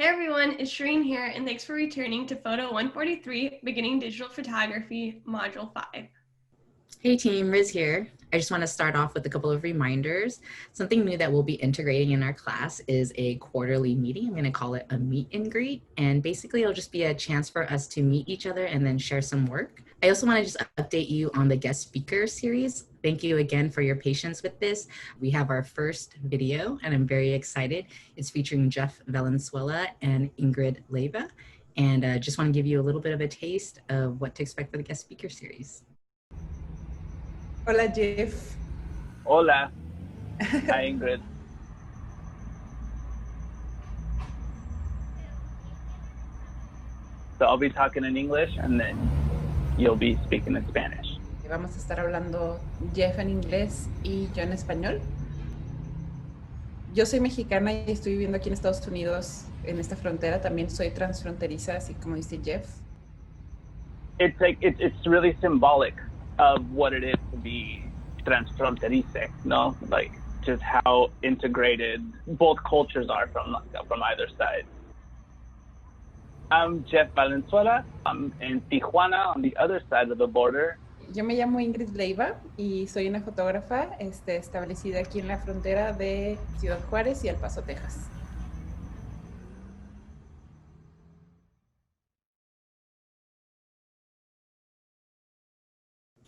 Hey everyone, it's Shirin here, and thanks for returning to Photo 143, Beginning Digital Photography, Module 5. Hey team, Riz here. I just want to start off with a couple of reminders. Something new that we'll be integrating in our class is a quarterly meeting. I'm going to call it a meet and greet. And basically it'll just be a chance for us to meet each other and then share some work. I also want to just update you on the guest speaker series. Thank you again for your patience with this. We have our first video and I'm very excited. It's featuring Jeff Valenzuela and Ingrid Leyva. And just want to give you a little bit of a taste of what to expect for the guest speaker series. Hola, Jeff. Hola. Hi, Ingrid. So I'll be talking in English and then you'll be speaking in Spanish. Vamos a estar hablando Jeff en inglés y yo en español. Yo soy mexicana y estoy viviendo aquí en Estados Unidos, en esta frontera. También soy transfronteriza, así como dice Jeff. It's really symbolic of what it is to be transfronterice, no? Like just how integrated both cultures are from either side. I'm Jeff Valenzuela. I'm in Tijuana on the other side of the border. Yo me llamo Ingrid Leyva y soy una fotógrafa establecida aquí en la frontera de Ciudad Juárez y El Paso, Texas.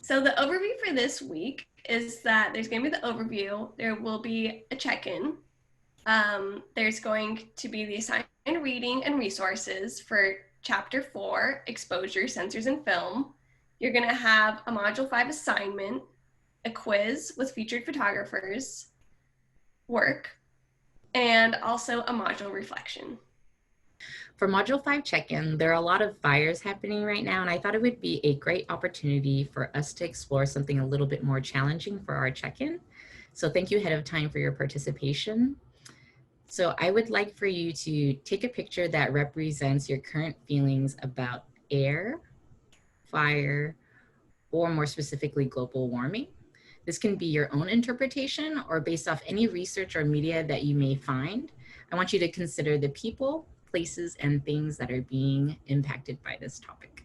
So the overview for this week is that there's going to be the overview, there will be a check-in, there's going to be the assigned reading and resources for Chapter 4, Exposure, Sensors, and Film. You're going to have a Module 5 assignment, a quiz with featured photographers, work, and also a module reflection. For Module 5 check-in, there are a lot of fires happening right now, and I thought it would be a great opportunity for us to explore something a little bit more challenging for our check-in. So thank you ahead of time for your participation. So I would like for you to take a picture that represents your current feelings about air, fire, or more specifically, global warming. This can be your own interpretation or based off any research or media that you may find. I want you to consider the people, places, and things that are being impacted by this topic.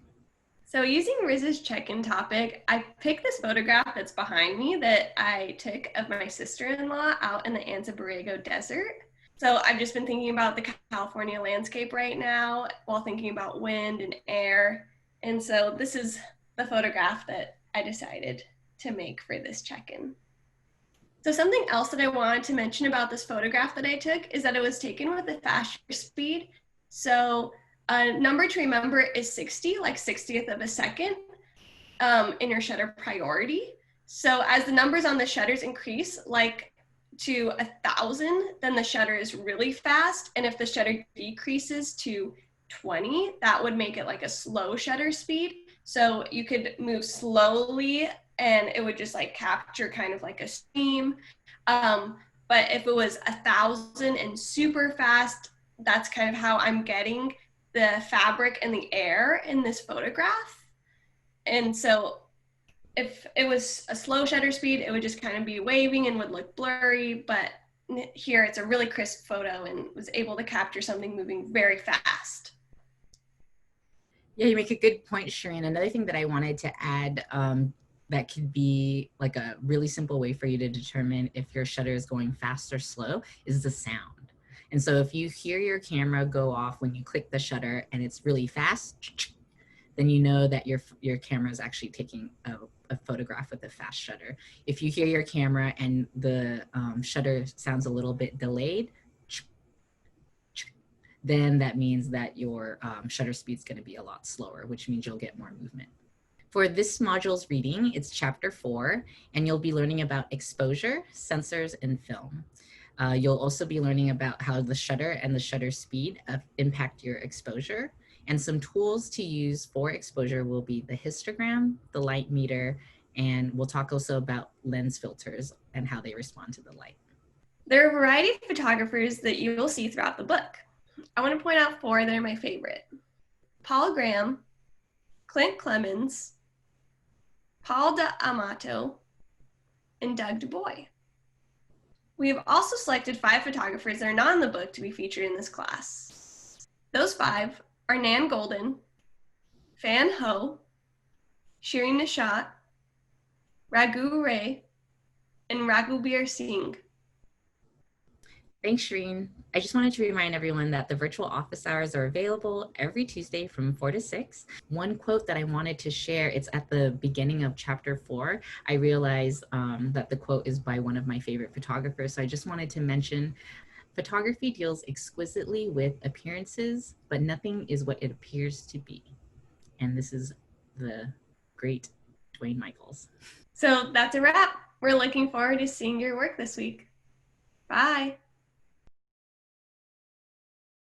So using Riz's check-in topic, I picked this photograph that's behind me that I took of my sister-in-law out in the Anza Borrego Desert. So I've just been thinking about the California landscape right now while thinking about wind and air. And so this is the photograph that I decided to make for this check-in. So something else that I wanted to mention about this photograph that I took is that it was taken with a fast shutter speed. So a number to remember is 60, like 60th of a second in your shutter priority. So as the numbers on the shutters increase, like to 1,000, then the shutter is really fast. And if the shutter decreases to 20, that would make it like a slow shutter speed. So you could move slowly and it would just like capture kind of like a stream. But if it was 1,000 and super fast, that's kind of how I'm getting the fabric and the air in this photograph. And so if it was a slow shutter speed, it would just kind of be waving and would look blurry. But here it's a really crisp photo and was able to capture something moving very fast. Yeah, you make a good point, Shirin. Another thing that I wanted to add that could be like a really simple way for you to determine if your shutter is going fast or slow is the sound. And so if you hear your camera go off when you click the shutter and it's really fast, then you know that your camera is actually taking a photograph with a fast shutter. If you hear your camera and the shutter sounds a little bit delayed, then that means that your shutter speed is going to be a lot slower, which means you'll get more movement. For this module's reading, it's Chapter 4, and you'll be learning about exposure, sensors, and film. You'll also be learning about how the shutter and the shutter speed impact your exposure. And some tools to use for exposure will be the histogram, the light meter, and we'll talk also about lens filters and how they respond to the light. There are a variety of photographers that you will see throughout the book. I want to point out 4 that are my favorite: Paul Graham, Clint Clemens, Paul D'Amato, and Doug DeBois. We have also selected 5 photographers that are not in the book to be featured in this class. Those 5 are Nan Goldin, Fan Ho, Shirin Neshat, Raghu Ray, and Raghubir Singh. Thanks, Shirin. I just wanted to remind everyone that the virtual office hours are available every Tuesday from 4 to 6. One quote that I wanted to share, it's at the beginning of chapter 4. I realized that the quote is by one of my favorite photographers, so I just wanted to mention, photography deals exquisitely with appearances, but nothing is what it appears to be. And this is the great Dwayne Michaels. So that's a wrap. We're looking forward to seeing your work this week. Bye.